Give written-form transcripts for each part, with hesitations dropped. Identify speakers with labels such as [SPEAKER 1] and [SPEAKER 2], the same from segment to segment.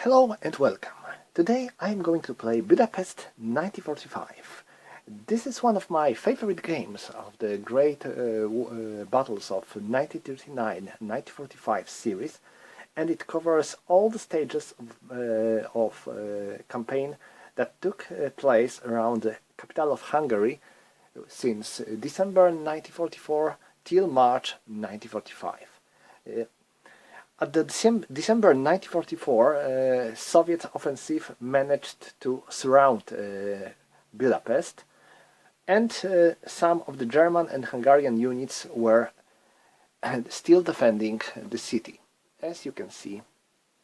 [SPEAKER 1] Hello and welcome. Today I am going to play Budapest 1945. This is one of my favorite games of the great battles of 1939-1945 series, and it covers all the stages of campaign that took place around the capital of Hungary since December 1944 till March 1945. At the December 1944, Soviet offensive managed to surround Budapest, and some of the German and Hungarian units were still defending the city, as you can see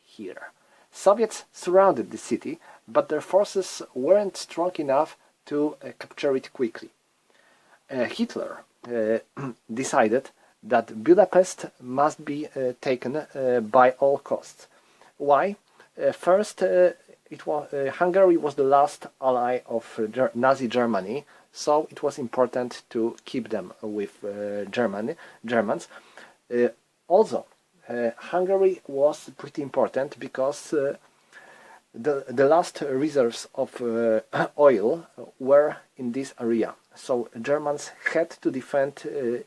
[SPEAKER 1] here. Soviets surrounded the city, but their forces weren't strong enough to capture it quickly. Hitler decided that Budapest must be taken by all costs. Why? First, Hungary was the last ally of Nazi Germany, so it was important to keep them with Germans. Also, Hungary was pretty important because the last reserves of oil were in this area, so Germans had to defend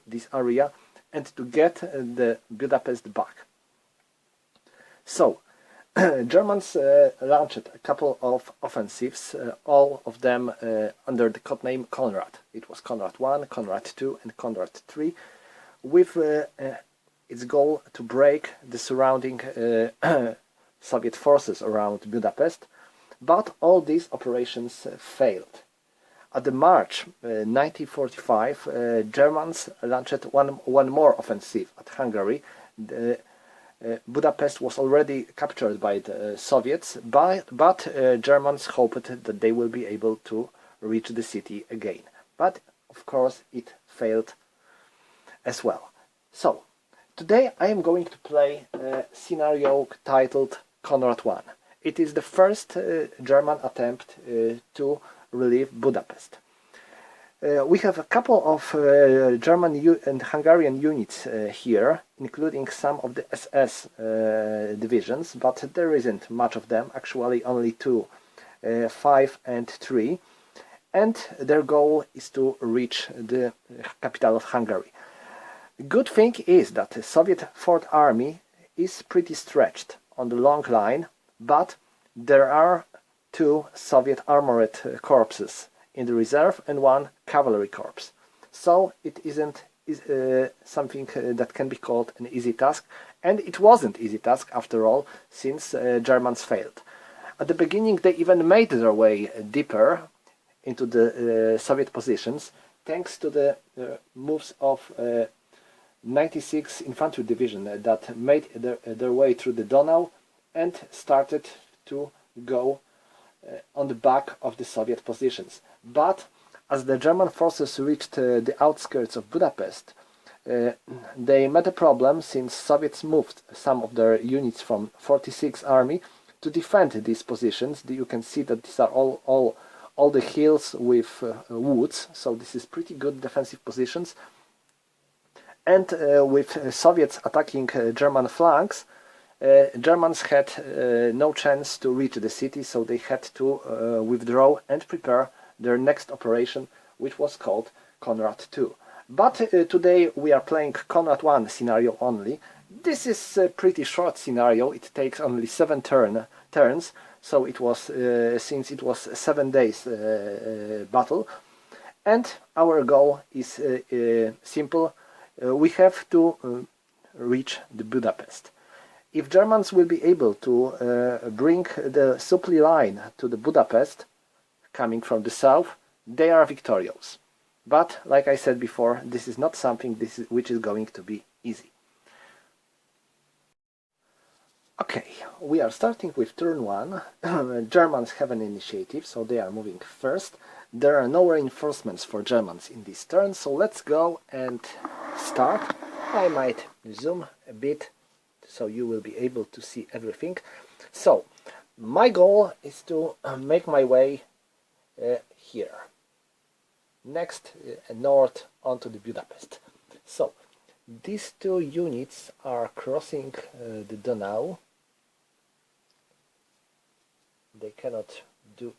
[SPEAKER 1] this area and to get the Budapest back. So, Germans launched a couple of offensives, all of them under the codename Konrad. It was Konrad I, Konrad II and Konrad III, with its goal to break the surrounding Soviet forces around Budapest, but all these operations failed. At the March 1945, Germans launched one more offensive at Hungary. Budapest was already captured by the Soviets, but Germans hoped that they will be able to reach the city again. But, of course, it failed as well. So, today I am going to play a scenario titled Konrad I. It is the first German attempt to relieve Budapest. We have a couple of German and Hungarian units here, including some of the SS divisions, but there isn't much of them, actually only two, 5 and 3, and their goal is to reach the capital of Hungary. Good thing is that the Soviet Fourth Army is pretty stretched on the long line, but there are two Soviet armored corpses in the reserve and one cavalry corps. So it isn't something that can be called an easy task, and it wasn't easy task after all, since Germans failed. At the beginning they even made their way deeper into the Soviet positions, thanks to the moves of 96th Infantry Division that made their way through the Donau and started to go on the back of the Soviet positions. But as the German forces reached the outskirts of Budapest, they met a problem, since Soviets moved some of their units from 46th Army to defend these positions. You can see that these are all the hills with woods, so this is pretty good defensive positions. And with Soviets attacking German flanks, Germans had no chance to reach the city, so they had to withdraw and prepare their next operation, which was called Konrad II. But today we are playing Konrad I scenario only. This is a pretty short scenario. It takes only 7 turns, so it was since it was 7 days battle, and our goal is simple. We have to reach the Budapest. If Germans will be able to bring the supply line to the Budapest, coming from the south, they are victorious. But, like I said before, this is not something which is going to be easy. Okay, we are starting with turn 1. Germans have an initiative, so they are moving first. There are no reinforcements for Germans in this turn, so let's go and start. I might zoom a bit so you will be able to see everything. So, my goal is to make my way here, next north onto the Budapest. So, these two units are crossing the Donau They cannot do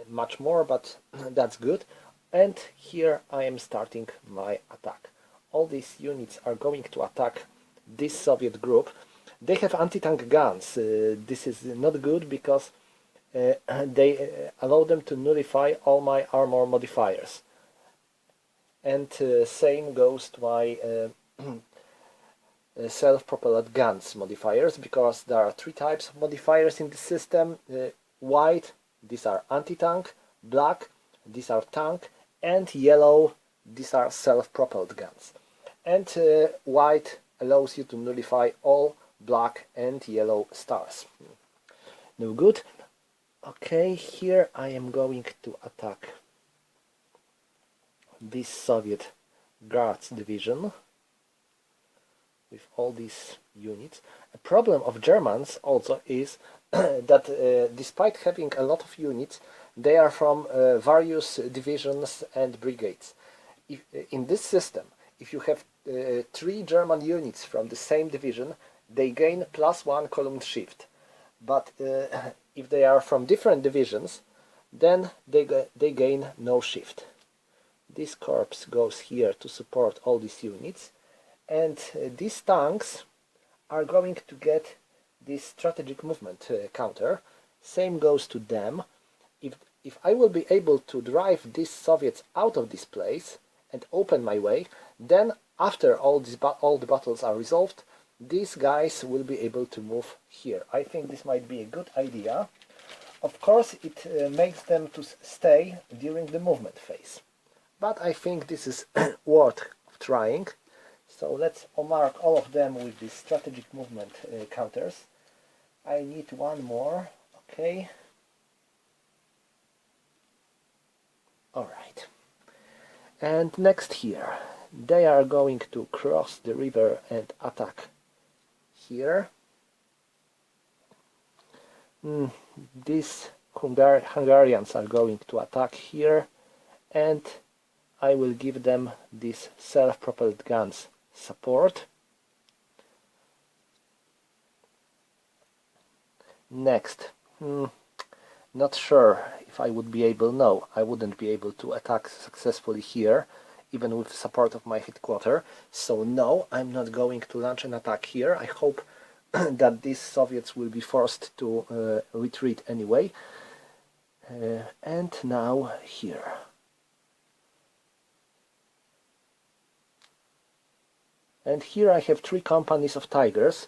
[SPEAKER 1] much more, but that's good. And here I am starting my attack. All these units are going to attack this Soviet group. They have anti-tank guns. This is not good because they allow them to nullify all my armor modifiers. And same goes to my self-propelled guns modifiers, because there are three types of modifiers in the system. White, these are anti-tank; black, these are tank; and yellow, these are self-propelled guns. And white allows you to nullify all black and yellow stars. No good. Okay, here I am going to attack this Soviet Guards division with all these units. A problem of Germans also is that despite having a lot of units, they are from various divisions and brigades. In this system, if you have 3 German units from the same division, they gain +1 column shift. But if they are from different divisions, then they gain no shift. This corps goes here to support all these units, and these tanks are going to get this strategic movement counter. Same goes to them. If I will be able to drive these Soviets out of this place and open my way, then after all the battles are resolved, these guys will be able to move here. I think this might be a good idea. Of course, it makes them to stay during the movement phase. But I think this is worth trying. So let's mark all of them with these strategic movement counters. I need one more. Okay. Alright. And next here, they are going to cross the river and attack here. These Hungarians are going to attack here, and I will give them this self-propelled guns support. Next, not sure if I would be able, no, I wouldn't be able to attack successfully here, even with support of my headquarter. So no, I'm not going to launch an attack here. I hope that these Soviets will be forced to retreat anyway. And now here. And here I have 3 companies of Tigers.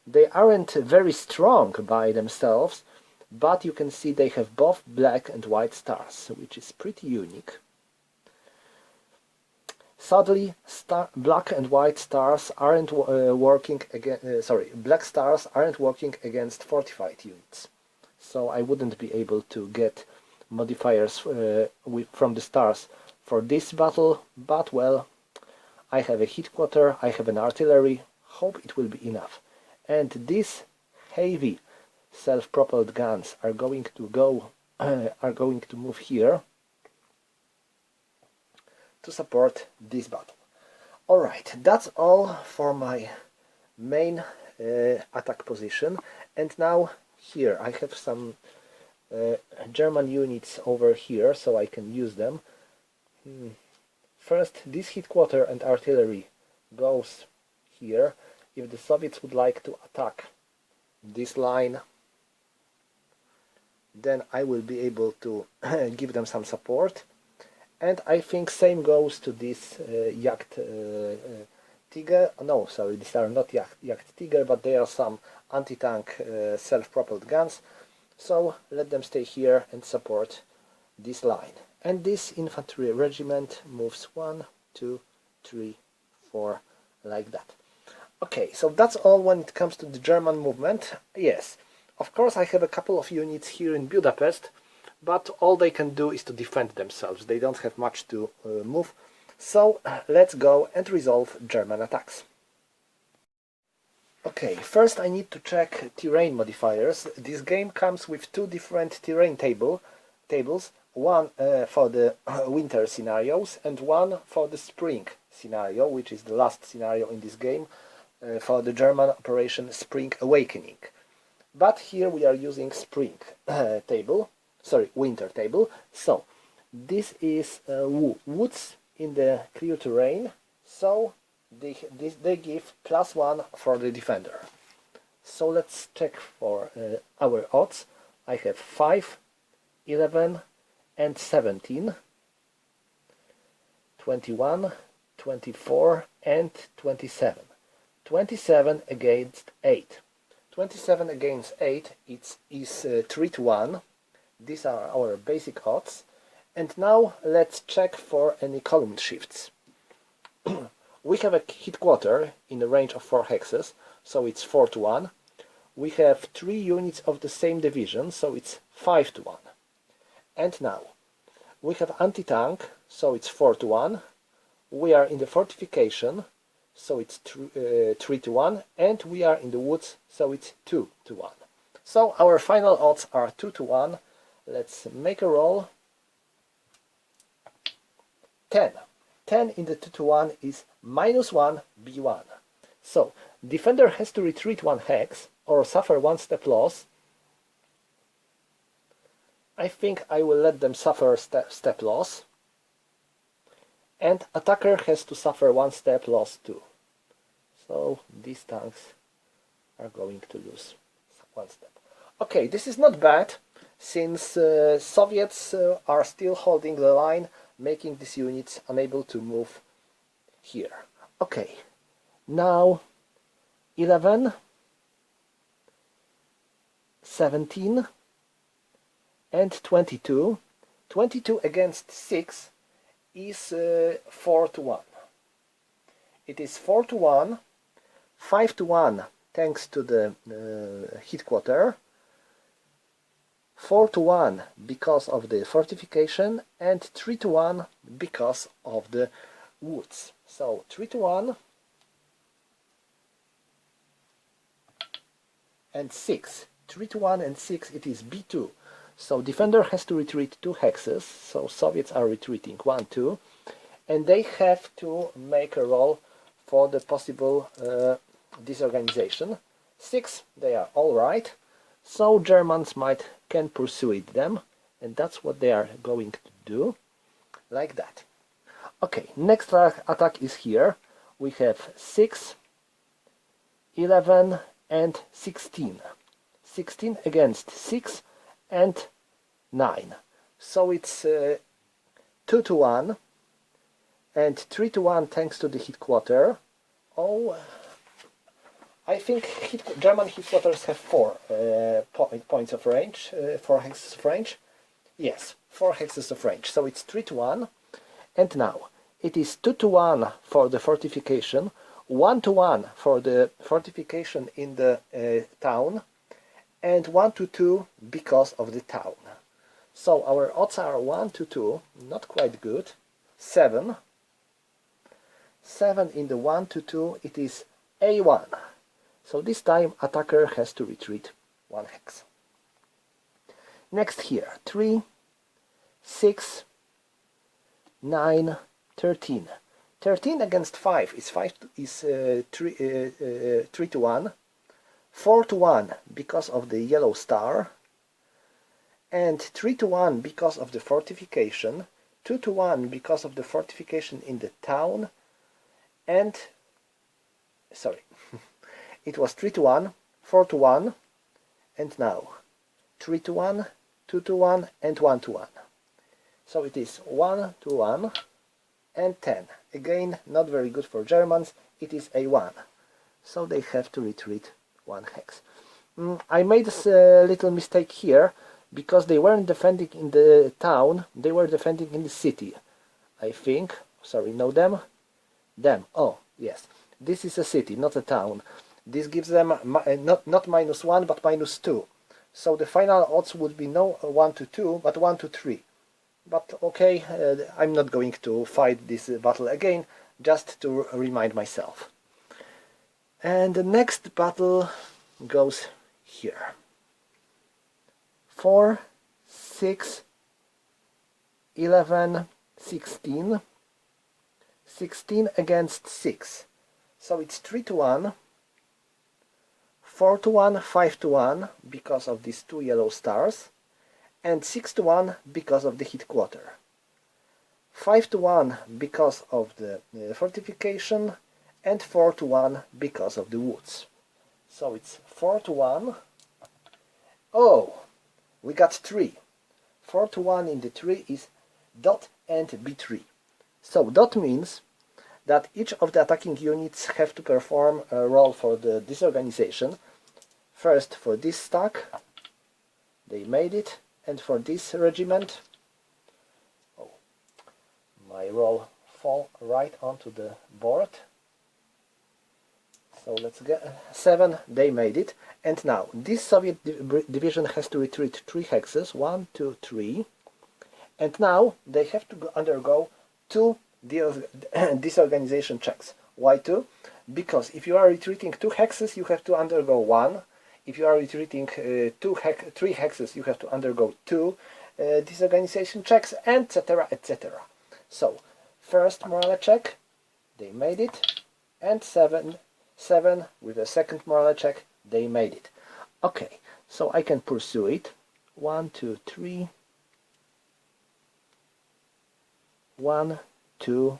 [SPEAKER 1] They aren't very strong by themselves, but you can see they have both black and white stars, which is pretty unique. Sadly, black and white stars aren't working against. Black stars aren't working against fortified units, so I wouldn't be able to get modifiers from the stars for this battle. But well, I have a headquarter, I have an artillery. Hope it will be enough. And these heavy self-propelled guns are going to move here to support this battle. Alright, that's all for my main attack position. And now here I have some German units over here, so I can use them. First, this headquarter and artillery goes here. If the Soviets would like to attack this line, then I will be able to give them some support. And I think same goes to this Tiger. No, sorry, these are not Tiger, but they are some anti-tank self-propelled guns. So let them stay here and support this line. And this infantry regiment moves 1, 2, 3, 4, like that. Okay, so that's all when it comes to the German movement. Yes, of course I have a couple of units here in Budapest, but all they can do is to defend themselves. They don't have much to move. So let's go and resolve German attacks. Okay, first I need to check terrain modifiers. This game comes with 2 different terrain tables. One for the winter scenarios and one for the spring scenario, which is the last scenario in this game, for the German Operation Spring Awakening. But here we are using spring table, sorry, winter table. So this is woods in the clear terrain, so they give +1 for the defender. So let's check for our odds. I have 5, 11 and 17, 21, 24 and 27. 27 against 8. 27 against 8 is 3 to 1. These are our basic odds. And now let's check for any column shifts. We have a hit quarter in the range of 4 hexes, so it's 4 to 1. We have 3 units of the same division, so it's 5 to 1. And now we have anti-tank, so it's 4 to 1. We are in the fortification, so it's 3 to 1. And we are in the woods, so it's 2 to 1. So our final odds are 2 to 1. Let's make a roll. 10. 10 in the 2 to 1 is -1 B1. So defender has to retreat 1 hex or suffer 1 step loss. I think I will let them suffer step loss. And attacker has to suffer 1 step loss too. So these tanks are going to lose 1 step. Okay, this is not bad, since Soviets are still holding the line, making these units unable to move here. Okay, now 11, 17 and 22. 22 against 6 is 4 to 1. It is 4 to 1, 5 to 1 thanks to the hit quarter, 4 to 1 because of the fortification, and 3 to 1 because of the woods. So 3 to 1 and 6. 3 to 1 and 6, it is B2. So defender has to retreat 2 hexes, so Soviets are retreating 1, 2, and they have to make a roll for the possible disorganization. 6, they are alright, so Germans can persuade them, and that's what they are going to do, like that. Okay, next attack is here. We have 6, 11 and 16. 16 against 6 and 9. So it's 2 to 1 and 3 to 1 thanks to the hit quarter. Oh, I think German hit quarters have 4 points of range, 4 hexes of range. Yes, 4 hexes of range. So it's 3 to 1. And now it is 2 to 1 for the fortification, 1 to 1 for the fortification in the town, and 1 to 2 because of the town. So our odds are 1 to 2, not quite good. 7. 7 in the 1 to 2, it is A1. So this time attacker has to retreat 1 hex. Next here, 3, 6, 9, 13. 13 against 5 is 3 to 1. 4 to 1 because of the yellow star, and 3 to 1 because of the fortification, 2 to 1 because of the fortification in the town, and sorry, it was 3 to 1, 4 to 1, and now 3 to 1, 2 to 1, and 1 to 1. So it is 1 to 1 and 10. Again, not very good for Germans, it is A1. So they have to retreat 1 hex. I made a little mistake here, because they weren't defending in the town, they were defending in the city. I think, sorry, no them? Them, oh, yes. This is a city, not a town. This gives them not -1, but -2. So the final odds would be no 1 to 2, but 1 to 3. But okay, I'm not going to fight this battle again, just to remind myself. And the next battle goes here. 4, 6, 11, 16. 16 against 6. So it's 3 to 1, 4 to 1, 5 to 1 because of these two yellow stars, and 6 to 1 because of the headquarter. 5 to 1 because of the fortification, and 4 to 1 because of the woods. So it's 4 to 1. Oh, we got 3. 4 to 1 in the tree is dot and b3. So dot means that each of the attacking units have to perform a role for the disorganization. First for this stack, they made it, and for this regiment, oh, my roll fall right onto the board. So let's get 7, they made it. And now this Soviet division has to retreat 3 hexes, 1, 2, 3. And now they have to undergo 2 disorganization checks. Why 2? Because if you are retreating 2 hexes, you have to undergo 1. If you are retreating 3 hexes, you have to undergo 2 disorganization checks, etc., etc. So, first morale check, they made it, and 7 with a second morale check, they made it. Okay, so I can pursue it. 1, 2, 3. 1, 2,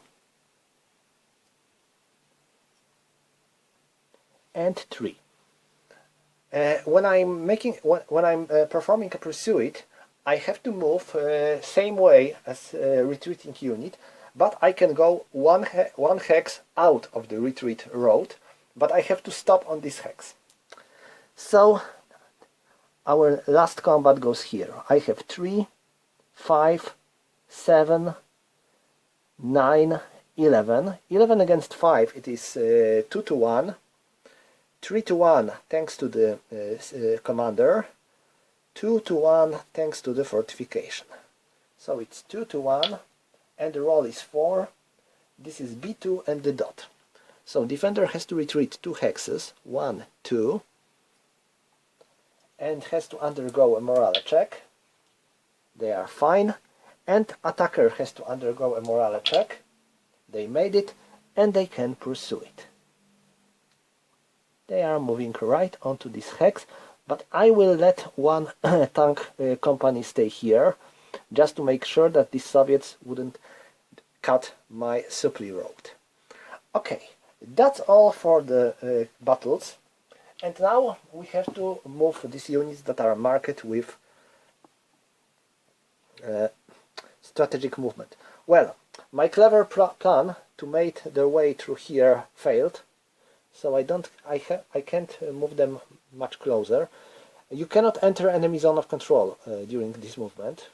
[SPEAKER 1] and 3. When I'm performing a pursuit, I have to move same way as a retreating unit, but I can go one hex out of the retreat road, but I have to stop on this hex. So our last combat goes here. I have 3, 5, 7, 9, 11. 11 against 5, it is 2 to 1. 3 to 1 thanks to the commander. 2 to 1 thanks to the fortification. So it's 2 to 1, and the roll is 4. This is B2 and the dot. So defender has to retreat 2 hexes, 1, 2, and has to undergo a morale check. They are fine. And attacker has to undergo a morale check. They made it, and they can pursue it. They are moving right onto this hex, but I will let one tank company stay here, just to make sure that the Soviets wouldn't cut my supply road. Okay, that's all for the battles, and now we have to move these units that are marked with strategic movement. Well, my clever plan to make their way through here failed, so I can't move them much closer. You cannot enter enemy zone of control during this movement.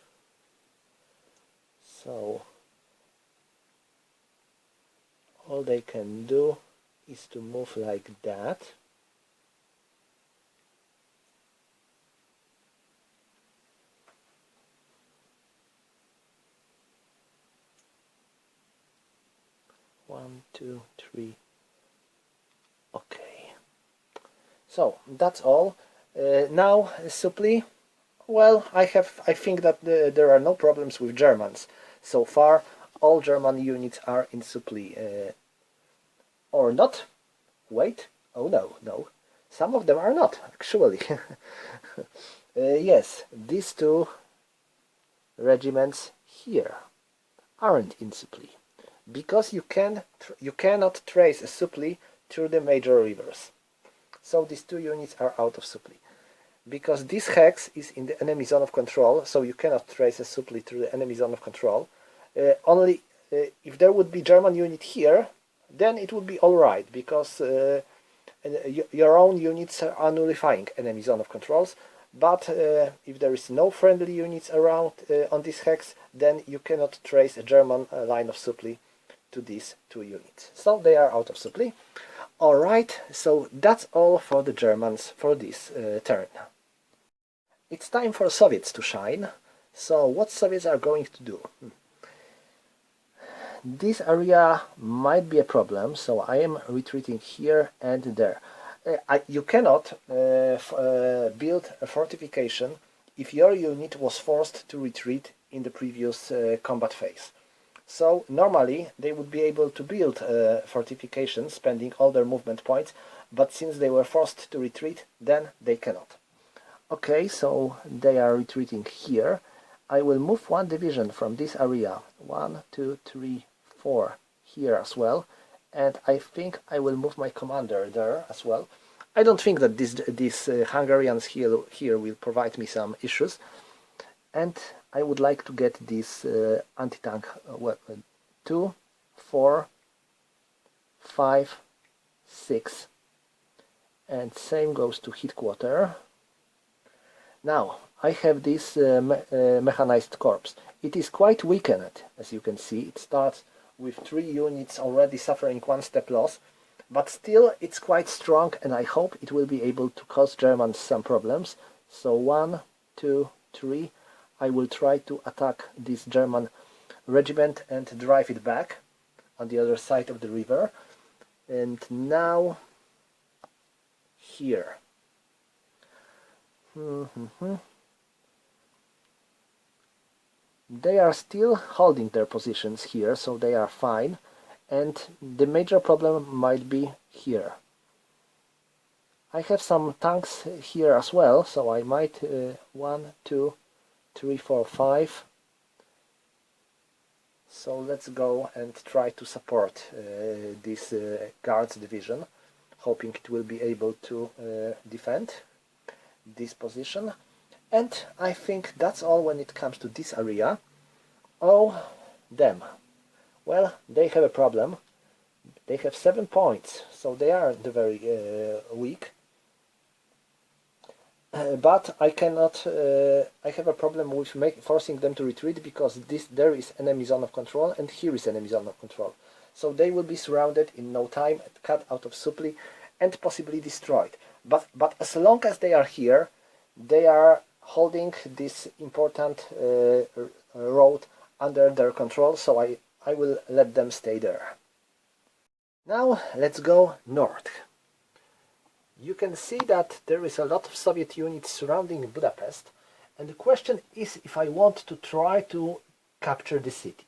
[SPEAKER 1] So all they can do is to move like that. One, two, three. Okay. So that's all. Now supply. Well, I think that there are no problems with Germans so far. All German units are in supply, or not. Wait. Oh no. Some of them are not actually. Yes, these 2 regiments here aren't in supply, because you cannot trace a supply through the major rivers. So these 2 units are out of supply. Because this hex is in the enemy zone of control, so you cannot trace a supply through the enemy zone of control. Only if there would be German unit here, then it would be alright, because your own units are nullifying enemy zone of controls. But if there is no friendly units around on this hex, then you cannot trace a German line of supply to these 2 units. So they are out of supply. Alright, so that's all for the Germans for this turn. It's time for Soviets to shine. So what Soviets are going to do? This area might be a problem, so I am retreating here and there. You cannot build a fortification if your unit was forced to retreat in the previous combat phase. So normally they would be able to build fortifications, spending all their movement points, but since they were forced to retreat, then they cannot. Okay, so they are retreating here. I will move one division from this area, 1, 2, 3, 4, here as well, and I think I will move my commander there as well. I don't think that these Hungarians here will provide me some issues, and I would like to get this anti-tank weapon. 2, 4, 5, 6, and same goes to headquarters. Now I have this mechanized corps. It is quite weakened, as you can see. It starts with 3 units already suffering 1 step loss, but still it's quite strong, and I hope it will be able to cause Germans some problems. So 1, 2, 3. I will try to attack this German regiment and drive it back on the other side of the river. And now here. They are still holding their positions here, so they are fine, and the major problem might be here. I have some tanks here as well, so I might 1, 2, 3, 4, 5. So let's go and try to support this guards division, hoping it will be able to defend this position. And I think that's all when it comes to this area. Oh, them. Well, they have a problem. They have 7 points, so they are very weak. But I cannot. I have a problem with forcing them to retreat, because there is enemy zone of control and here is enemy zone of control. So they will be surrounded in no time, cut out of supply, and possibly destroyed. But as long as they are here, they are holding this important road under their control, so I will let them stay there. Now let's go north. You can see that there is a lot of Soviet units surrounding Budapest, and the question is if I want to try to capture the city.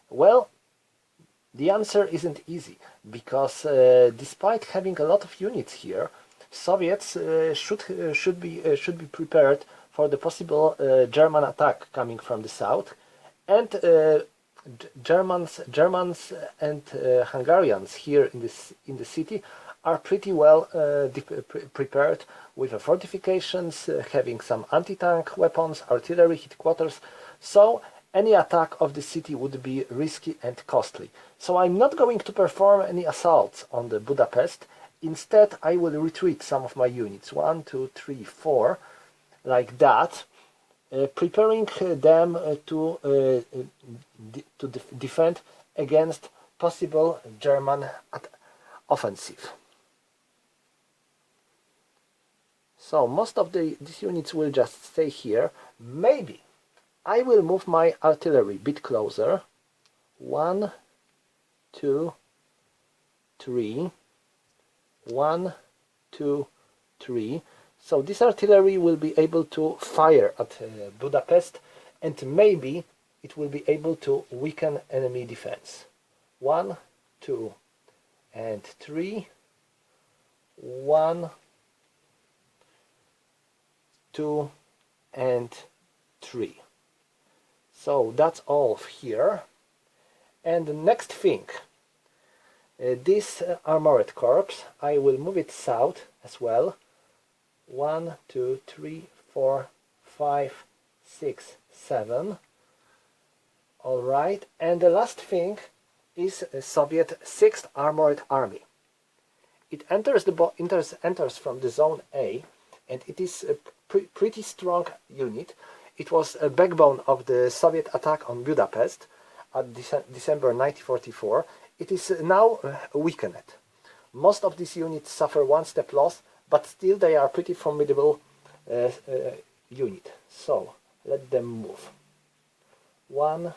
[SPEAKER 1] Well, the answer isn't easy, because despite having a lot of units here, Soviets should be prepared for the possible German attack coming from the south, and Germans and Hungarians here in the city are pretty well prepared with fortifications, having some anti-tank weapons, artillery, headquarters, so any attack of the city would be risky and costly. So I'm not going to perform any assaults on the Budapest. Instead, I will retreat some of my units, 1, 2, 3, 4, like that, preparing them to defend against possible German offensive. So most of these units will just stay here. Maybe I will move my artillery a bit closer. 1, 2, 3. 1, 2, 3. So this artillery will be able to fire at Budapest, and maybe it will be able to weaken enemy defense. 1, 2, and 3. 1, 2, and 3. So that's all here. And the next thing, this armored corps, I will move it south as well. 1, 2, 3, 4, 5, 6, 7. Alright, and the last thing is a Soviet 6th Armored Army. It enters from the Zone A, and it is a pretty strong unit. It was a backbone of the Soviet attack on Budapest at December 1944. It is now weakened. Most of these units suffer 1 step loss, but still they are pretty formidable unit. So let them move. 1,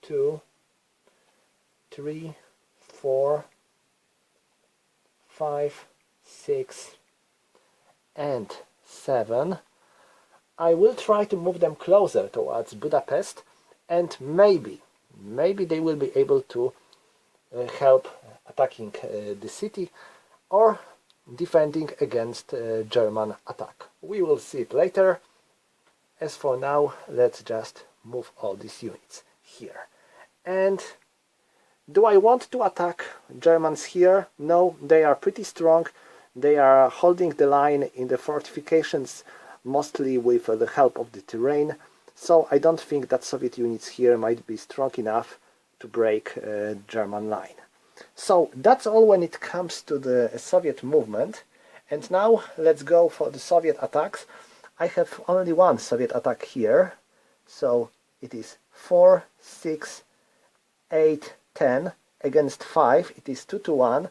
[SPEAKER 1] 2, 3, 4, 5, 6, and 7. I will try to move them closer towards Budapest, and maybe maybe they will be able to help attacking the city or defending against German attack. We will see it later. As for now, let's just move all these units here. And do I want to attack Germans here? No, they are pretty strong. They are holding the line in the fortifications, mostly with the help of the terrain. So I don't think that Soviet units here might be strong enough to break German line. So that's all when it comes to the Soviet movement. And now let's go for the Soviet attacks. I have only one Soviet attack here. So it is 4, 6, 8, 10 against 5. It is 2 to 1.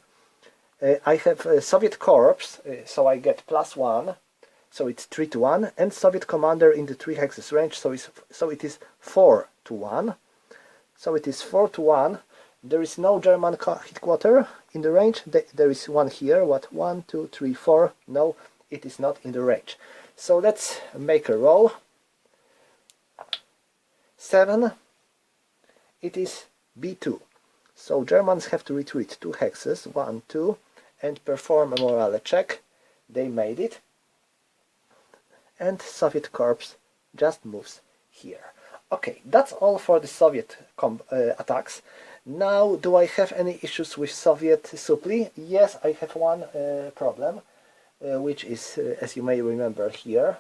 [SPEAKER 1] I have a Soviet corps, so I get +1. So it's 3 to 1. And Soviet commander in the 3 hexes range. So it is 4 to 1. So it is 4 to 1. There is no German headquarter in the range. There is one here. What? 1, 2, 3, 4. No, it is not in the range. So let's make a roll. 7. It is B2. So Germans have to retreat 2 hexes, 1, 2, and perform a morale check. They made it. And Soviet corps just moves here. Okay, that's all for the Soviet attacks. Now, do I have any issues with Soviet supply? Yes, I have one problem, which is, as you may remember here,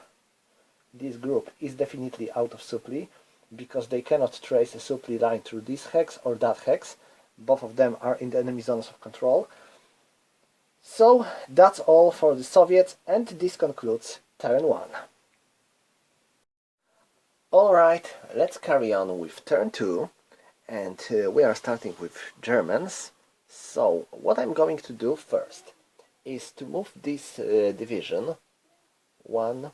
[SPEAKER 1] this group is definitely out of supply, because they cannot trace a supply line through this hex or that hex. Both of them are in the enemy zones of control. So, that's all for the Soviets, and this concludes turn 1. Alright, let's carry on with turn 2. And we are starting with Germans. So what I'm going to do first is to move this division 1,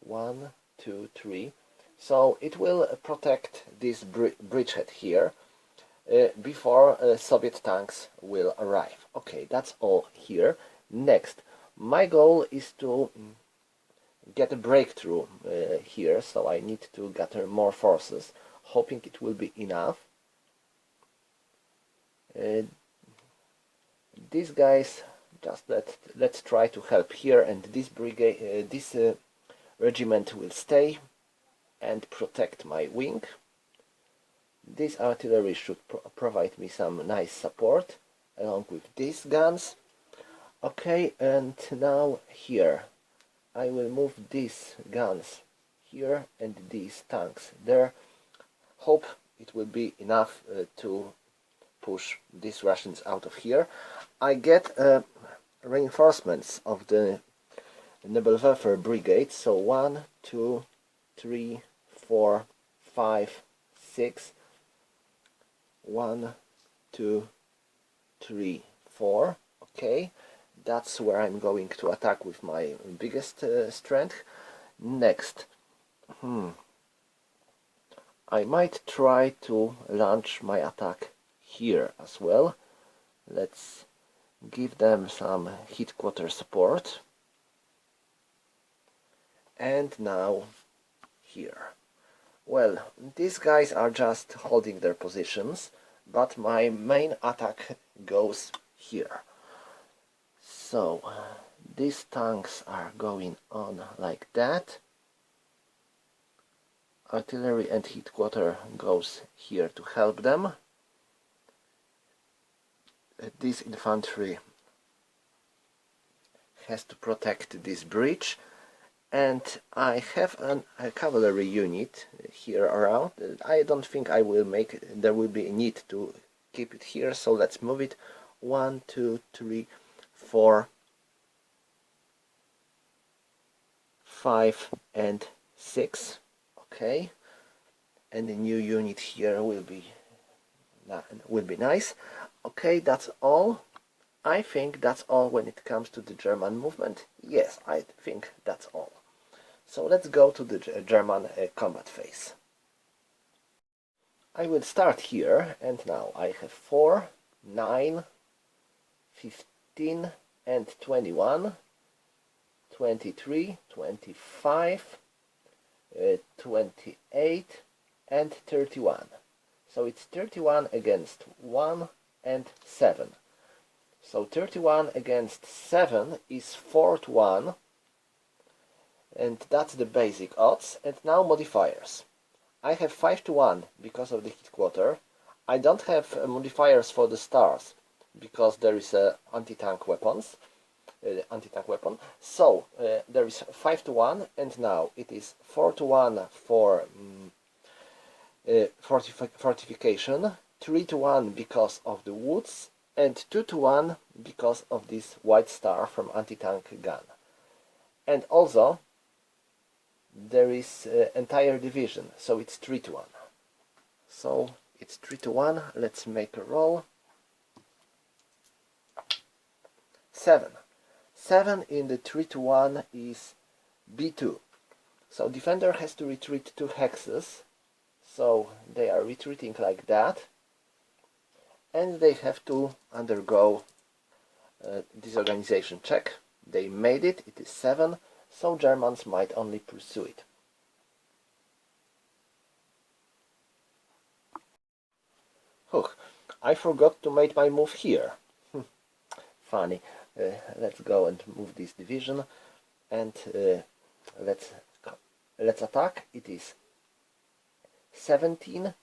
[SPEAKER 1] 1, 2, 3. So it will protect this bridgehead here before Soviet tanks will arrive. Okay, that's all here. Next, my goal is to get a breakthrough here, so I need to gather more forces, hoping it will be enough. These guys, just let's try to help here, and this brigade, this regiment will stay and protect my wing. This artillery should provide me some nice support along with these guns. Okay, and now here I will move these guns here and these tanks there. Hope it will be enough to push these Russians out of here. I get reinforcements of the Nebelwerfer brigade. So 1, 2, 3, 4, 5, 6. 1, 2, 3, 4. Okay, that's where I'm going to attack with my biggest strength. Next, I might try to launch my attack here as well. Let's give them some headquarter support. And now here. Well, these guys are just holding their positions, but my main attack goes here. So these tanks are going on like that. Artillery and headquarter goes here to help them. This infantry has to protect this bridge, and I have a cavalry unit here around. I don't think there will be a need to keep it here, so let's move it. 1, 2, 3, 4, 5 and 6. Okay, and a new unit here will be nice. Okay, that's all. I think that's all when it comes to the German movement. Yes, I think that's all. So let's go to the German combat phase. I will start here, and now I have 4, 9, 15 and 21, 23, 25, 28 and 31. So it's 31 against 1 and 7. So 31 against 7 is 4 to 1, and that's the basic odds. And now modifiers. I have 5 to 1 because of the hit quarter. I don't have modifiers for the stars because there is a anti-tank weapon. So there is 5 to 1, and now it is 4 to 1 for fortification, 3 to 1 because of the woods, and 2 to 1 because of this white star from anti-tank gun. And also there is entire division, so it's 3 to 1. So it's 3 to 1. Let's make a roll. 7. 7 in the 3 to 1 is B2. So defender has to retreat 2 hexes. So they are retreating like that. And they have to undergo disorganization check. They made it. It is 7. So Germans might only pursue it. I forgot to make my move here. Funny. Let's go and move this division, and let's attack. It is 17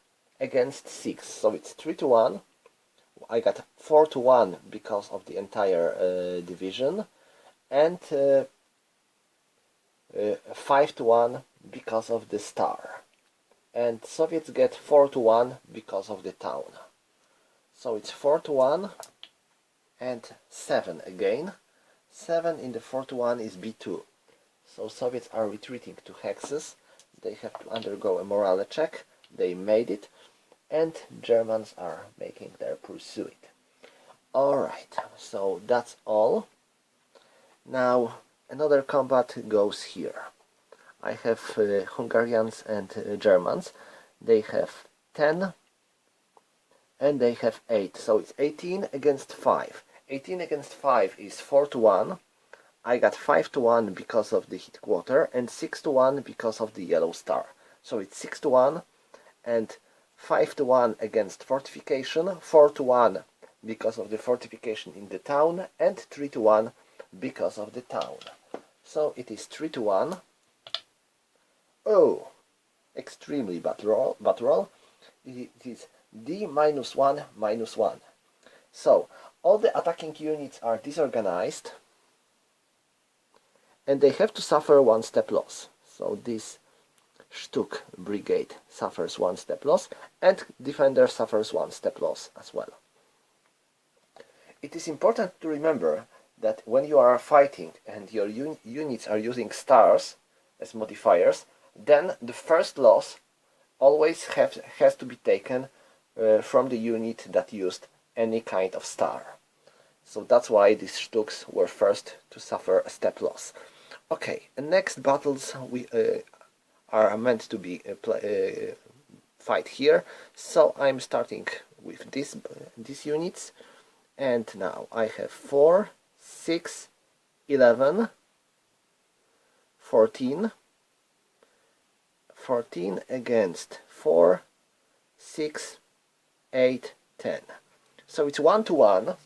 [SPEAKER 1] against 6, so it's 3 to 1. I got 4 to 1 because of the entire division, and 5 to 1 because of the star. And Soviets get 4 to 1 because of the town. So it's 4 to 1 and 7 again. 7 in the 4 to 1 is B2. So Soviets are retreating to hexes. They have to undergo a morale check. They made it. And Germans are making their pursuit. Alright, so that's all. Now another combat goes here. I have Hungarians and Germans. They have 10 and they have 8. So it's 18 against 5. 18 against 5 is 4 to 1. I got 5 to 1 because of the hit quarter and 6 to 1 because of the yellow star. So it's 6 to 1 and 5 to 1 against fortification, 4 to 1 because of the fortification in the town, and 3 to 1 because of the town. So it is 3 to 1. Oh, extremely bad roll. It is D minus 1 minus 1. So all the attacking units are disorganized and they have to suffer 1 step loss. So this Stuck brigade suffers 1 step loss, and defender suffers 1 step loss as well. It is important to remember that when you are fighting and your units are using stars as modifiers, then the first loss always has to be taken from the unit that used any kind of star. So that's why these Stucks were first to suffer a step loss. Okay, the next battles we are meant to be fight here. So I'm starting with these units, and now I have 4, 6, 11, 14, 14 against 4, 6, 8, 10. So it's 1 to 1.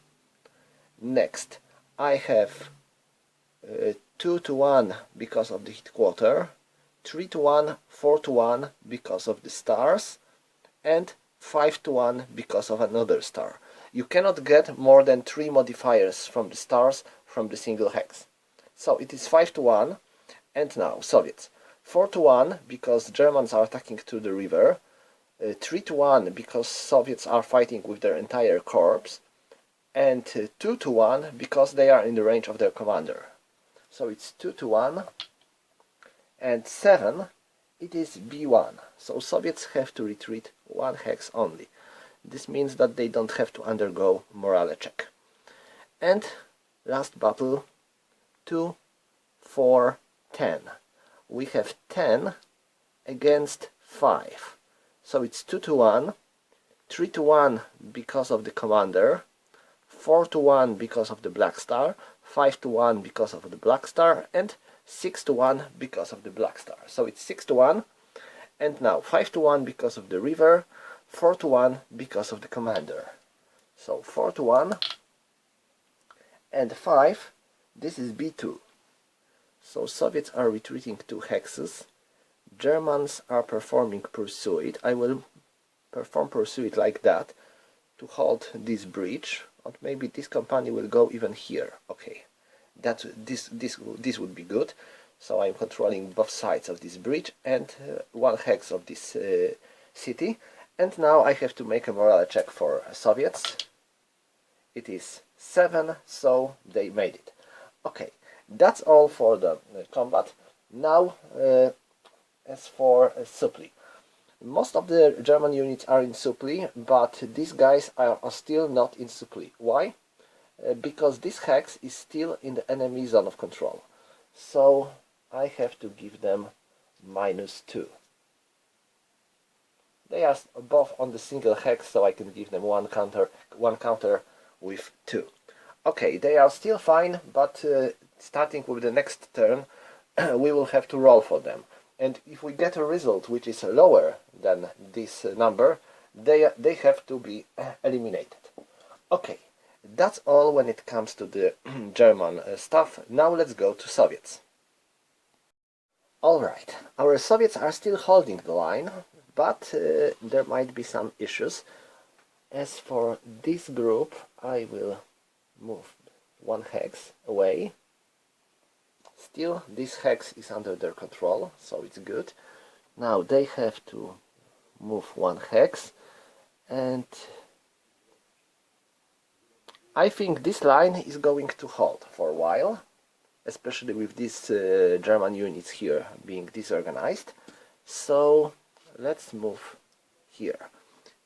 [SPEAKER 1] Next, I have 2 to 1 because of the hit quarter, 3 to 1, 4 to 1 because of the stars, and 5 to 1 because of another star. You cannot get more than 3 modifiers from the stars from the single hex. So it is 5 to 1, and now Soviets. 4 to 1 because Germans are attacking to the river, 3 to 1 because Soviets are fighting with their entire corps, and 2 to 1 because they are in the range of their commander. So it's 2 to 1, and 7, it is B1. So Soviets have to retreat 1 hex only. This means that they don't have to undergo morale check. And last battle, 2, 4, 10. We have 10 against 5. So it's 2 to 1, 3 to 1 because of the commander, 4 to 1 because of the black star, 5 to 1 because of the black star, and 6 to 1 because of the black star. So it's 6 to 1, and now 5 to 1 because of the river, 4-1 because of the commander. So 4-1 and 5, this is b2. So Soviets are retreating 2 hexes, Germans are performing pursuit. I will perform pursuit like that to hold this breach, and maybe this company will go even here. Okay, this would be good. So I'm controlling both sides of this breach and 1 hex of this city. And now I have to make a morale check for Soviets. It is 7, so they made it. Okay, that's all for the combat. Now, as for supply. Most of the German units are in supply, but these guys are still not in supply. Why? Because this hex is still in the enemy zone of control. So I have to give them -2. They are both on the single hex, so I can give them one counter with 2. Okay, they are still fine, but starting with the next turn, we will have to roll for them. And if we get a result which is lower than this number, they have to be eliminated. Okay, that's all when it comes to the German stuff. Now let's go to Soviets. Alright, our Soviets are still holding the line, but there might be some issues. As for this group, I will move 1 hex away. Still, this hex is under their control, so it's good. Now they have to move 1 hex, and I think this line is going to hold for a while, especially with these German units here being disorganized. So let's move here.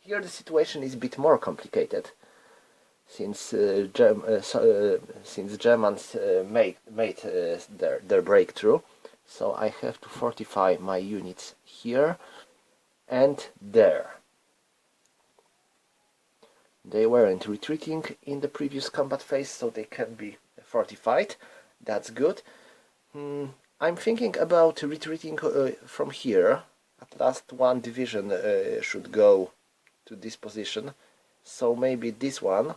[SPEAKER 1] Here the situation is a bit more complicated, since Germans made their breakthrough. So I have to fortify my units here and there. They weren't retreating in the previous combat phase, so they can be fortified. That's good. I'm thinking about retreating from here. At last 1 division should go to this position, so maybe this one.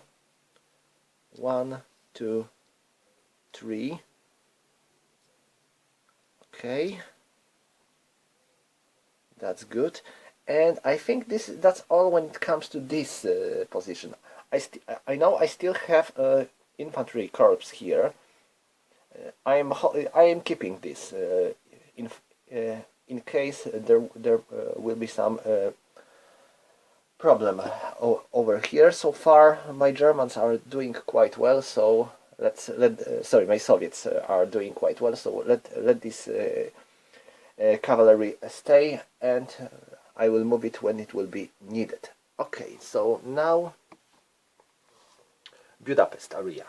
[SPEAKER 1] 1, 2, 3. Okay, that's good. And I think that's all when it comes to this position. I know I still have infantry corps here. I am keeping this in case there will be some problem over here. So far my Germans are doing quite well, so my Soviets are doing quite well, so let this cavalry stay, and I will move it when it will be needed. Okay, so now Budapest area.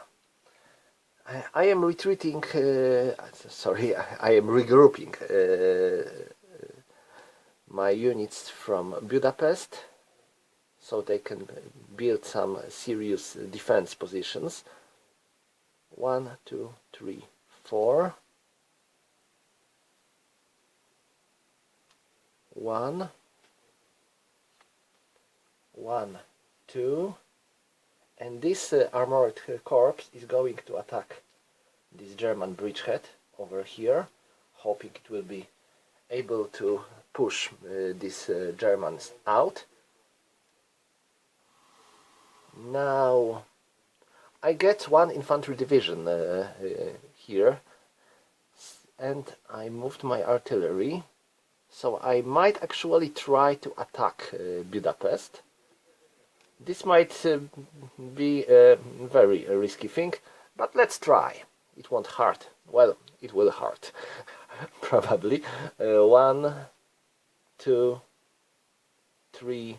[SPEAKER 1] I am retreating, I am regrouping my units from Budapest, so they can build some serious defense positions. 1, 2, 3, 4. 1, 2, and this armored corps is going to attack this German bridgehead over here, hoping it will be able to push these Germans out. Now I get 1 infantry division here, and I moved my artillery, so I might actually try to attack Budapest. This might be a very risky thing, but let's try. It won't hurt. Well, it will hurt. Probably. 1, 2, 3,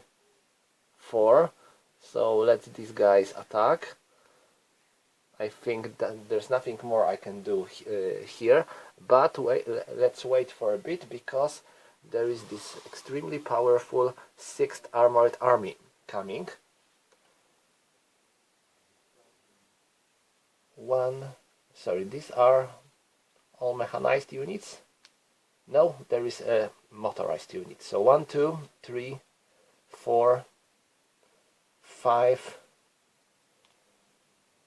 [SPEAKER 1] 4. So let these guys attack. I think that there's nothing more I can do here, but let's wait for a bit, because there is this extremely powerful 6th Armored Army coming. These are all mechanized units. No, there is a motorized unit. So 1, 2, 3, 4, 5.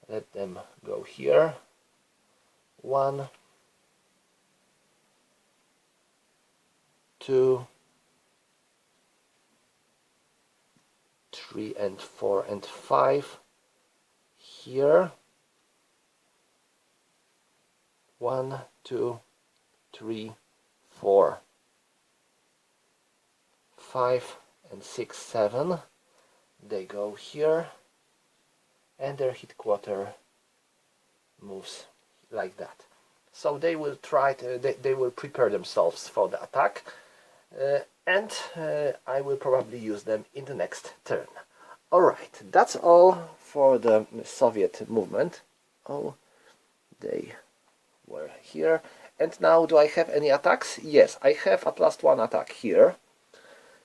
[SPEAKER 1] Let them go here. 1, 2, 3 and 4 and 5 here. 1, 2, 3, 4, 5 and 6, 7. They go here, and their headquarter moves like that. So they will try to, they will prepare themselves for the attack, and I will probably use them in the next turn. Alright, that's all for the Soviet movement. Oh, they were here. And now, do I have any attacks? Yes, I have a +1 attack here.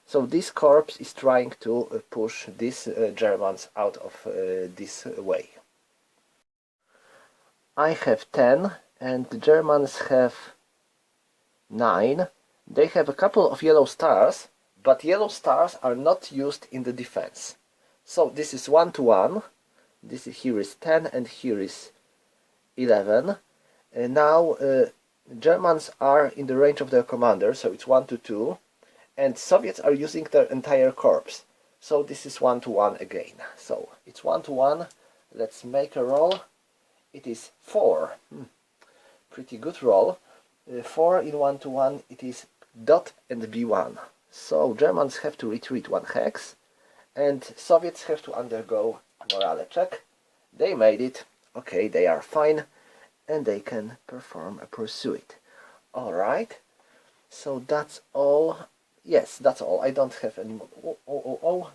[SPEAKER 1] So this corps is trying to push these Germans out of this way. I have 10 and the Germans have 9. They have a couple of yellow stars, but yellow stars are not used in the defense. So this is 1 to 1. This is, here is 10 and here is 11. And now Germans are in the range of their commander, so it's 1 to 2. And Soviets are using their entire corps. So this is 1 to 1 again. So it's 1 to 1. Let's make a roll. It is 4. Pretty good roll. 4 in 1 to 1, it is dot and B1. So Germans have to retreat 1 hex, and Soviets have to undergo a morale check. They made it. Okay, they are fine, and they can perform a pursuit. Alright, so that's all. Yes, that's all. I don't have any more.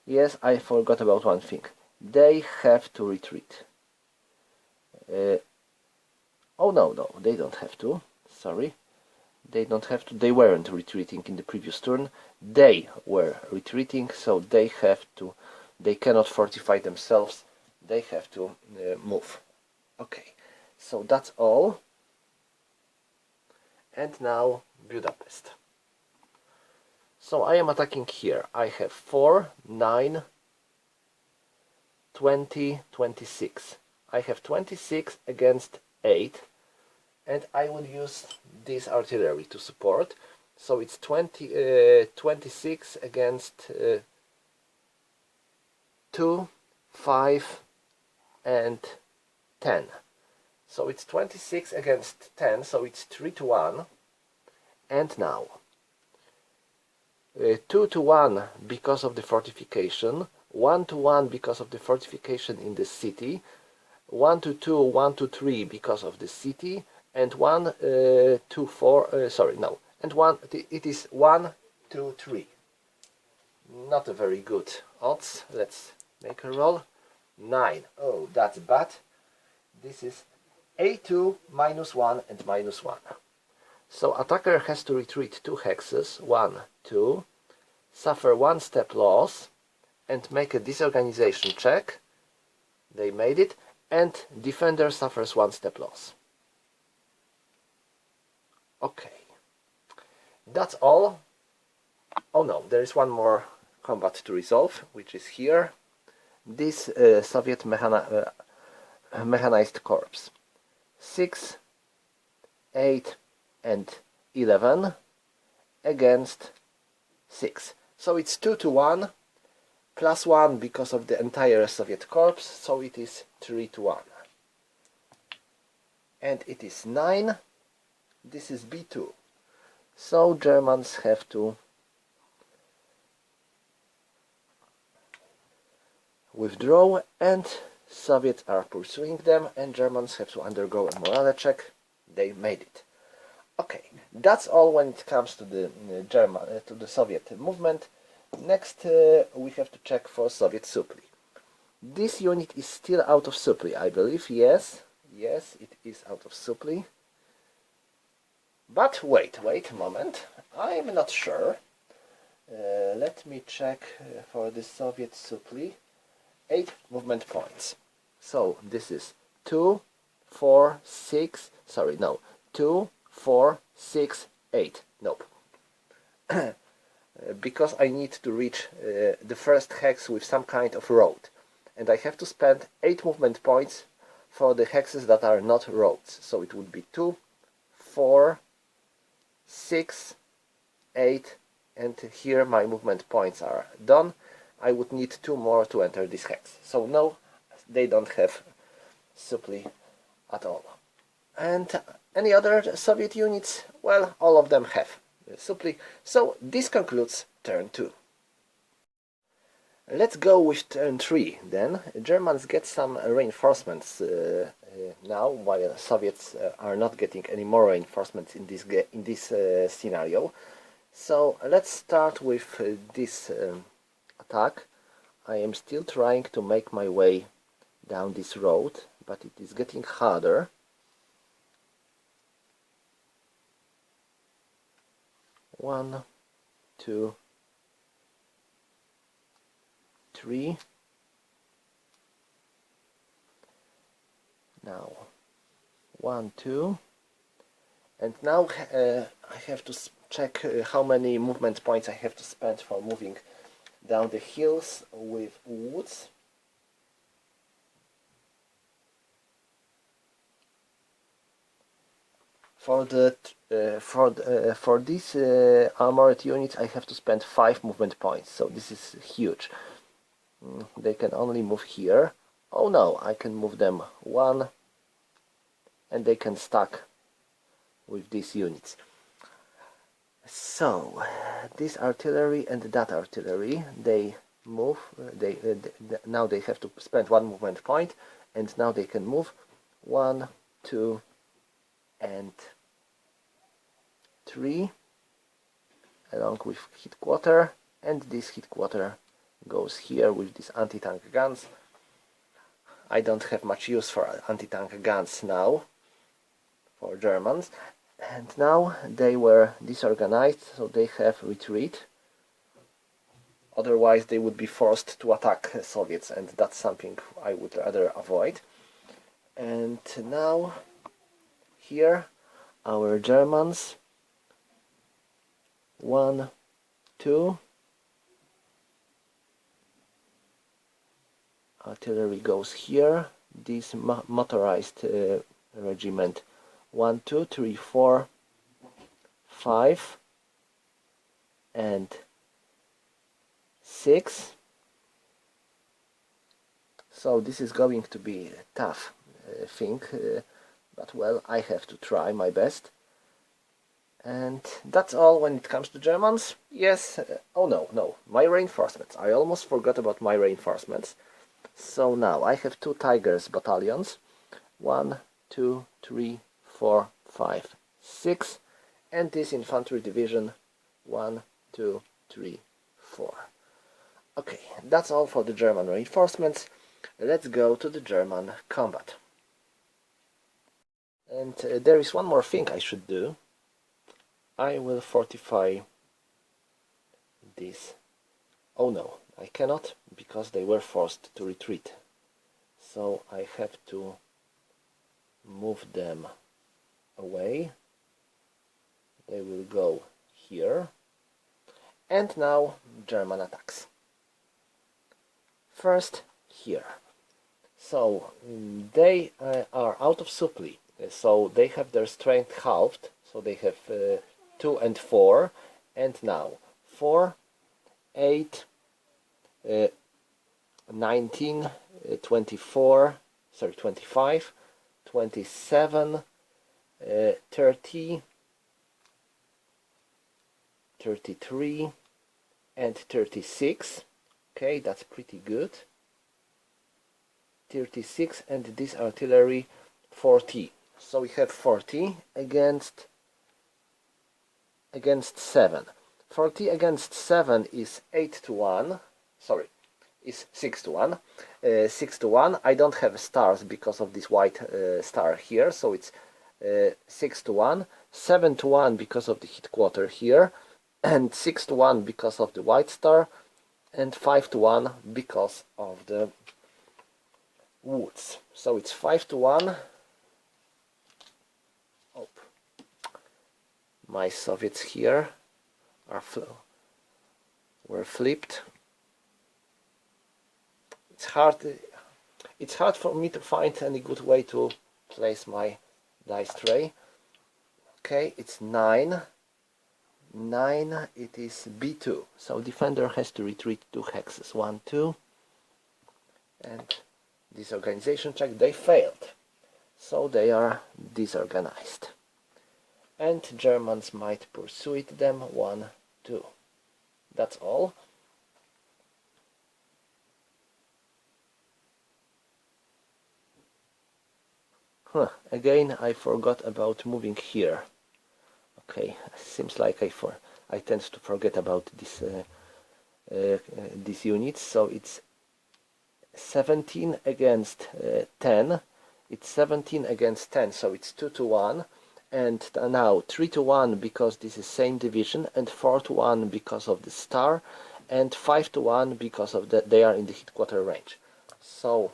[SPEAKER 1] Yes, I forgot about one thing. They have to retreat. Oh no, they don't have to. Sorry. They don't have to. They weren't retreating in the previous turn. They were retreating, so they have to. They cannot fortify themselves. They have to move. Okay, so that's all. And now Budapest. So I am attacking here. I have 4, 9, 20, 26. I have 26 against 8, and I will use this artillery to support. So it's 26 against 2, 5, and 10. So it's 26 against 10, so it's 3 to 1. And now 2 to 1 because of the fortification, 1 to 1 because of the fortification in the city, 1 to 2, 1 to 3 because of the city, and 1 to 4, sorry, no, and 1, it is 1 to 3. Not a very good odds. Let's make a roll. 9. Oh, that's bad. This is A2, -1 and -1. So attacker has to retreat 2 hexes, 1, 2, suffer 1 step loss, and make a disorganization check. They made it, and defender suffers 1 step loss. Okay, that's all. Oh no, there is one more combat to resolve, which is here. This Soviet mechanized corps. 6, 8, and 11 against 6. So it's 2 to 1, +1 because of the entire Soviet corps, so it is 3 to 1. And it is 9. This is B2. So Germans have to withdraw, and Soviets are pursuing them, and Germans have to undergo a morale check. They made it. Okay, that's all when it comes to the Soviet movement. Next, we have to check for Soviet supply. This unit is still out of supply, I believe. Yes, it is out of supply. But wait a moment. I'm not sure. Let me check for the Soviet supply. 8 movement points. So this is 2, 4, 6. Sorry, no. 2, 4, 6, 8. Nope. because I need to reach the first hex with some kind of road, and I have to spend 8 movement points for the hexes that are not roads. So it would be 2, 4, 6, 8, and here my movement points are done. I would need 2 more to enter this hex. So no, they don't have supply at all. And any other Soviet units? Well, all of them have supply. So this concludes turn 2. Let's go with turn 3 then. Germans get some reinforcements now, while Soviets are not getting any more reinforcements in this scenario. So let's start with this attack. I am still trying to make my way down this road, but it is getting harder. One, 2, 3. Now 1, 2, and now I have to check how many movement points I have to spend for moving down the hills with woods. For these armored units I have to spend 5 movement points, so this is huge. They can only move here. Oh no, I can move them 1, and they can stack with these units. So this artillery and that artillery, they move. Now they have to spend 1 movement point, and now they can move 1, 2, and 3 along with hit quarter, and this hit quarter goes here with these anti-tank guns. I don't have much use for anti-tank guns now for Germans, and now they were disorganized, so they have retreat. Otherwise they would be forced to attack Soviets, and that's something I would rather avoid. And now here our Germans, 1, 2, artillery goes here, this motorized regiment 1, 2, 3, 4, 5, and 6. So this is going to be a tough thing, but well, I have to try my best. And that's all when it comes to Germans. Yes, oh no, my reinforcements. I almost forgot about my reinforcements. So now I have 2 Tigers battalions. 1, 2, 3, 4, 5, 6, and this infantry division 1, 2, 3, 4. Okay, that's all for the German reinforcements. Let's go to the German combat. And there is one more thing I should do. I will fortify this. Oh no, I cannot, because they were forced to retreat. So I have to move them away. They will go here. And now German attacks. First here. So they are out of supply. So they have their strength halved. So they have 2 and 4. And now 4, 8, 19, 24, sorry, 25, 27, 30, 33, and 36. Okay, that's pretty good. 36, and this artillery 40. So we have 40 against 7. 40 against 7 is 8 to 1. Sorry, is 6 to 1. 6 to 1. I don't have stars because of this white star here, so it's 6 to 1. 7 to 1 because of the hit quarter here, and 6 to 1 because of the white star, and 5 to 1 because of the woods. So it's 5 to 1. Oh, my Soviets here are were flipped. It's hard for me to find any good way to place my dice tray. Okay, it's 9. 9, it is B2. So defender has to retreat 2 hexes. 1, 2. And disorganization check, they failed. So they are disorganized. And Germans might pursue them. 1, 2. That's all. Again, I forgot about moving here. Okay, seems like I tend to forget about these units. So it's 17 against 10. It's 17 against 10, so it's 2-1. And now 3-1 because this is same division, and 4-1 because of the star, and 5-1 because of that they are in the headquarter range. So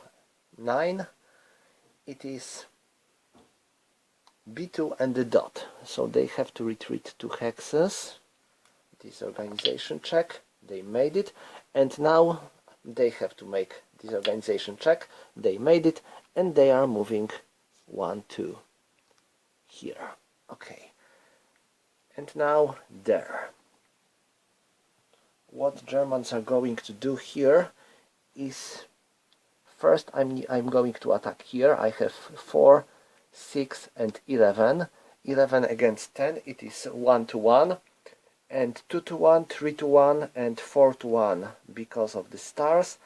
[SPEAKER 1] 9, it is B2 and the dot. So they have to retreat 2 hexes. Disorganization check. They made it. And now they have to make disorganization check. They made it. And they are moving 1, 2 here. Okay. And now there. What Germans are going to do here is, first I'm going to attack here. I have 4, 6 and 11. 11 against 10, it is 1-1, and 2-1, 3-1 and 4-1 because of the stars,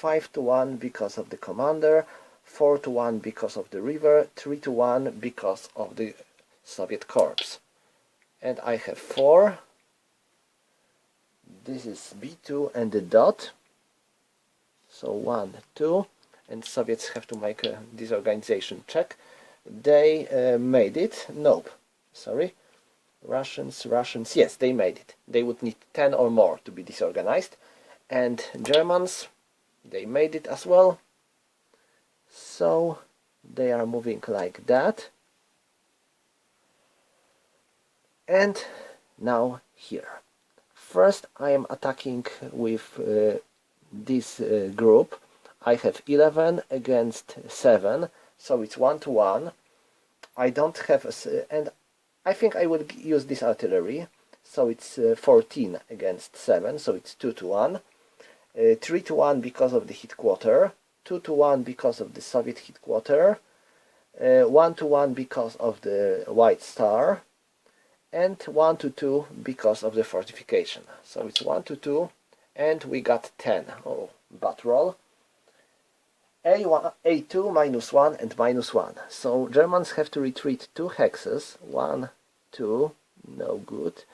[SPEAKER 1] 5-1 because of the commander, 4-1 because of the river, 3-1 because of the Soviet corps. And I have 4. This is B2 and the dot. So 1, 2, and Soviets have to make a disorganization check. They made it. Nope. Sorry. Russians, yes, they made it. They would need 10 or more to be disorganized. And Germans, they made it as well. So they are moving like that. And now here. First I am attacking with this group. I have 11 against 7. So it's 1-1. I don't have and I think I will use this artillery. So it's 14 against 7. So it's 2-1. 3-1 because of the headquarter. 2-1 because of the Soviet headquarter. 1-1 because of the White Star. And 1-2 because of the fortification. So it's 1-2, and we got 10. Oh, bad roll. A1, A2, -1 and -1. So Germans have to retreat 2 hexes. 1, 2, no good.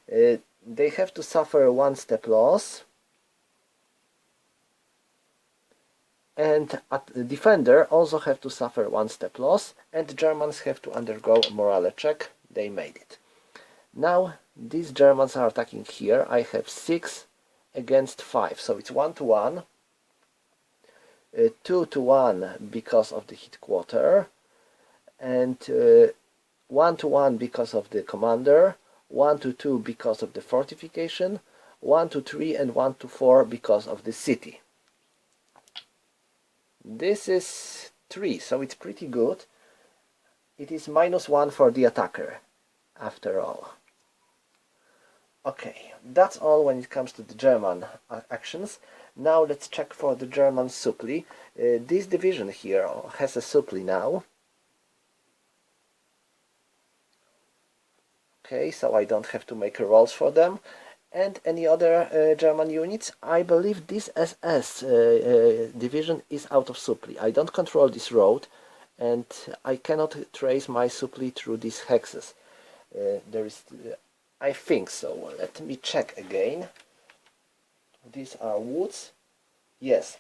[SPEAKER 1] They have to suffer 1 step loss. And the defender also have to suffer 1 step loss. And Germans have to undergo a morale check. They made it. Now these Germans are attacking here. I have 6 against 5. So it's 1-1. 2-1 because of the headquarter, and 1-1 because of the commander, 1-2 because of the fortification, 1-3 and 1-4 because of the city. This is 3, so it's pretty good. It is -1 for the attacker, after all. Okay, that's all when it comes to the German actions. Now let's check for the German supply. This division here has a supply now. Okay, so I don't have to make rolls for them. And any other German units? I believe this SS division is out of supply. I don't control this road, and I cannot trace my supply through these hexes. There is, I think so. Let me check again. These are woods. Yes.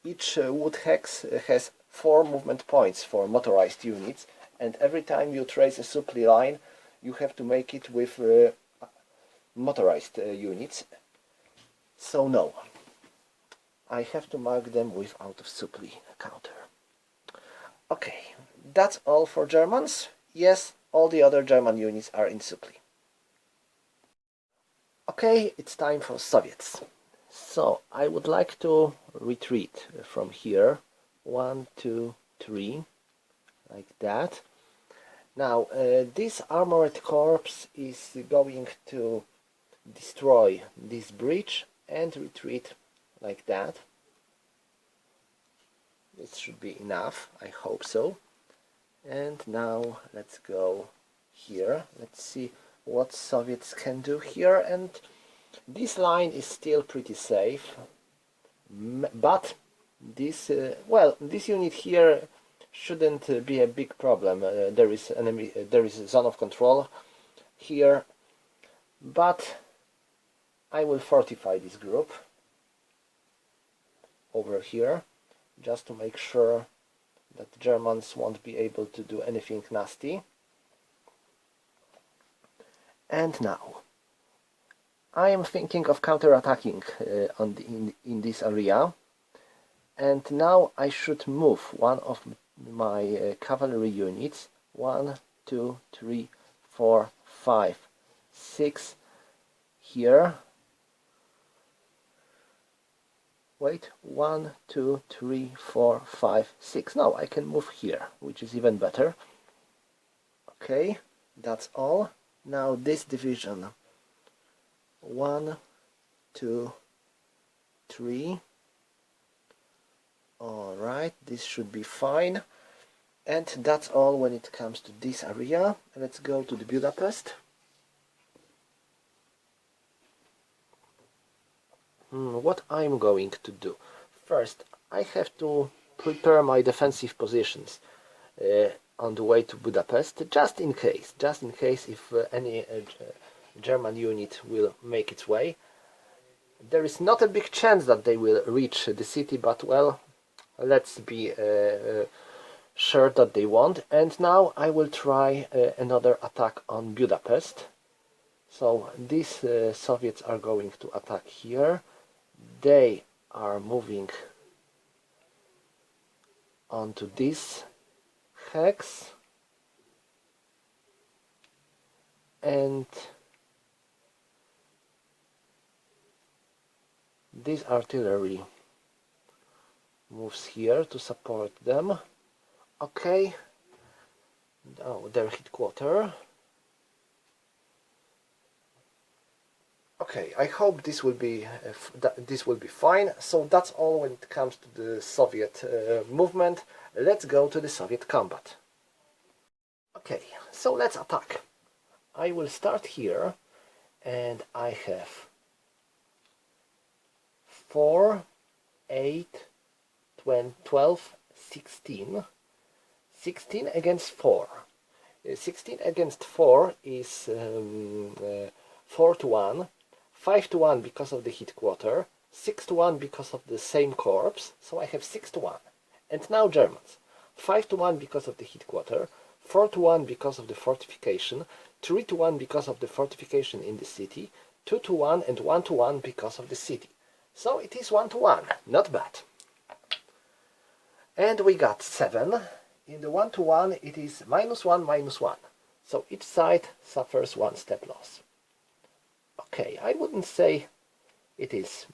[SPEAKER 1] Each wood hex has 4 movement points for motorized units, and every time you trace a supply line, you have to make it with motorized units. So no, I have to mark them with out of supply counter. Okay, that's all for Germans. Yes, all the other German units are in supply. Okay, it's time for Soviets. So I would like to retreat from here. 1, 2, 3, like that. Now this armored corps is going to destroy this bridge and retreat like that. This should be enough, I hope so. And now let's go here. Let's see what Soviets can do here. And this line is still pretty safe, but this this unit here shouldn't be a big problem. There is a zone of control here, but I will fortify this group over here just to make sure that the Germans won't be able to do anything nasty. And now I am thinking of counterattacking in this area, and now I should move one of my cavalry units. 1, 2, 3, 4, 5, 6 here. Wait, 1, 2, 3, 4, 5, 6. Now I can move here, which is even better. Okay, that's all. Now this division. 1, 2, 3. Alright, this should be fine. And that's all when it comes to this area. Let's go to the Budapest. What I'm going to do. First, I have to prepare my defensive positions on the way to Budapest, just in case if any German unit will make its way. There is not a big chance that they will reach the city, but well, let's be sure that they won't. And now I will try another attack on Budapest. So these Soviets are going to attack here. They are moving onto this hex, and this artillery moves here to support them. Okay, oh, their headquarters. Okay, I hope this will be fine. So that's all when it comes to the Soviet movement. Let's go to the Soviet combat. Okay, so let's attack. I will start here, and I have 4, 8, 12, 16. 16 against 4. 16 against 4 is 4 to 1. 5 to 1 because of the headquarter, 6 to 1 because of the same corps, so I have 6 to 1. And now Germans. 5 to 1 because of the headquarter, 4 to 1 because of the fortification, 3 to 1 because of the fortification in the city, 2 to 1 and 1 to 1 because of the city. So it is 1 to 1, not bad. And we got 7. In the 1 to 1 it is -1, -1. So each side suffers 1 step loss. Okay, I wouldn't say it is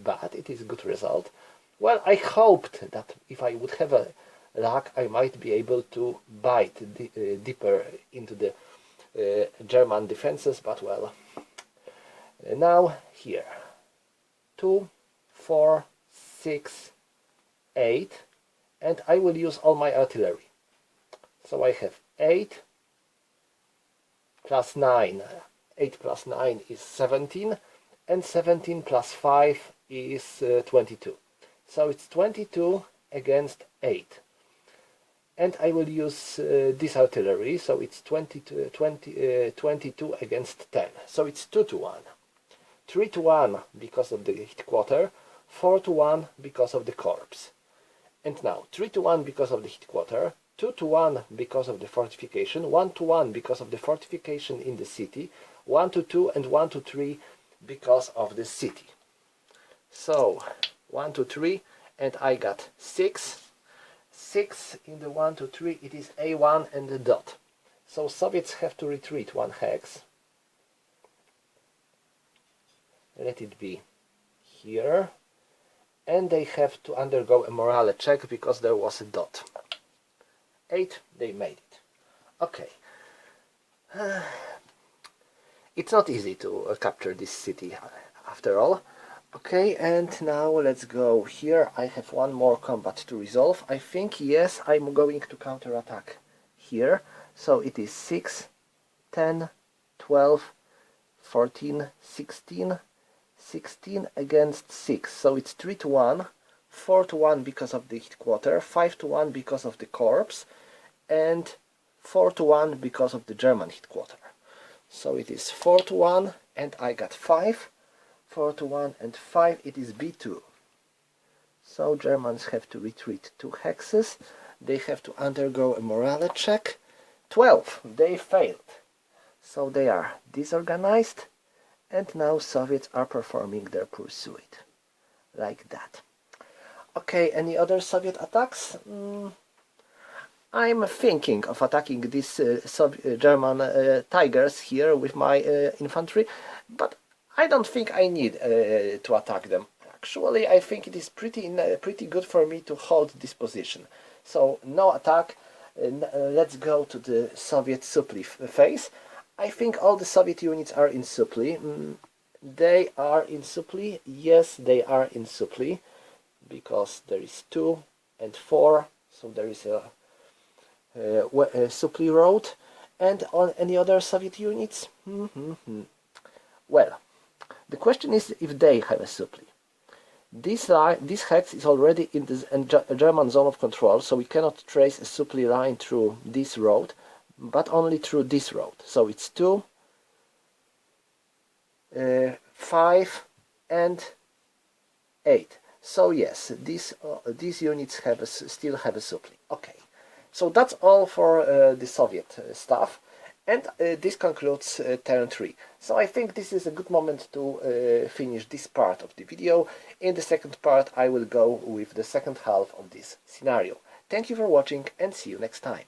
[SPEAKER 1] bad, it is a good result. Well, I hoped that if I would have a luck, I might be able to bite deeper into the German defenses, but well. Now, here. 2, 4, 6, 8, and I will use all my artillery. So I have 8 plus 9. 8 plus 9 is 17, and 17 plus 5 is 22. So it's 22 against 8. And I will use this artillery, so it's 22 against 10. So it's 2 to 1. 3 to 1 because of the headquarter, 4 to 1 because of the corps. And now 3 to 1 because of the headquarter, 2 to 1 because of the fortification, 1 to 1 because of the fortification in the city, 1 to 2 and 1 to 3 because of the city. So 1 to 3, and I got 6. 6 in the 1 to 3, it is A1 and the dot. So Soviets have to retreat 1 hex. let it be here, and they have to undergo a morale check because there was a dot. 8, they made it. Okay. It's not easy to capture this city after all. Okay, and now let's go here. I have one more combat to resolve. I think, yes, I'm going to counterattack here. So it is 6, 10, 12, 14, 16, 16 against 6. So it's 3 to 1, 4 to 1 because of the hit quarter, 5 to 1 because of the corpse, and 4 to 1 because of the German hit quarter. So it is 4 to 1, and I got 5. 4 to 1 and 5, it is B2. So Germans have to retreat 2 hexes. They have to undergo a morale check. 12, they failed. So they are disorganized, and now Soviets are performing their pursuit. Like that. Okay, any other Soviet attacks? I'm thinking of attacking these German tigers here with my infantry, but I don't think I need to attack them. Actually, I think it is pretty good for me to hold this position. So, no attack. Let's go to the Soviet supply phase. I think all the Soviet units are in supply. They are in supply. Yes, they are in supply. Because there is 2 and 4. So there is a supply road. And on any other Soviet units? Well, the question is if they have a supply. This hex is already in the German zone of control, so we cannot trace a supply line through this road, but only through this road. So it's 2, 5, and 8. So yes, these units still have a supply. Okay, so that's all for the Soviet stuff. And this concludes turn 3. So I think this is a good moment to finish this part of the video. In the second part I will go with the second half of this scenario. Thank you for watching and see you next time.